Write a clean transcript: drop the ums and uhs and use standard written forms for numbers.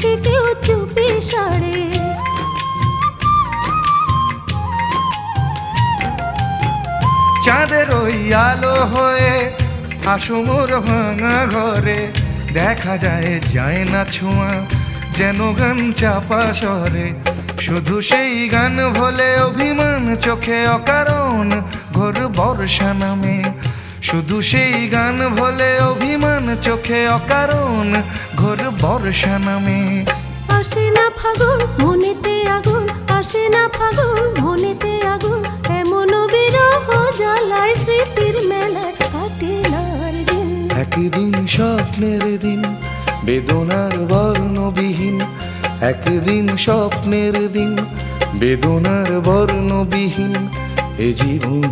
হাসে কেউ চুপি সারে। চাঁদের ওই আলো হয়ে আসো মোর ভাঙা ঘরে, দেখা যায় না ছোঁয়া যেন গান চাপা স্বরে। শুধু সেই গান ভোলে অভিমান চোখে অকারণ ঘোর বর্ষা নামে। শুধু সেই গান ভোলে অভিমান চোখে অকারণ ঘোর বর্ষা নামে। আসে না ফাগুন মনেতে আগুন, আসে না ফাগুন মনেতে আগুন, এমন বিরহ জ্বালায় স্মৃতির মেলায় কাটে না আর দিন। একদিন স্বপ্নের দিন বেদনার বর্ণবিহীন, একদিন স্বপ্নের দিন বেদনার বর্ণবিহীন, এ জীবন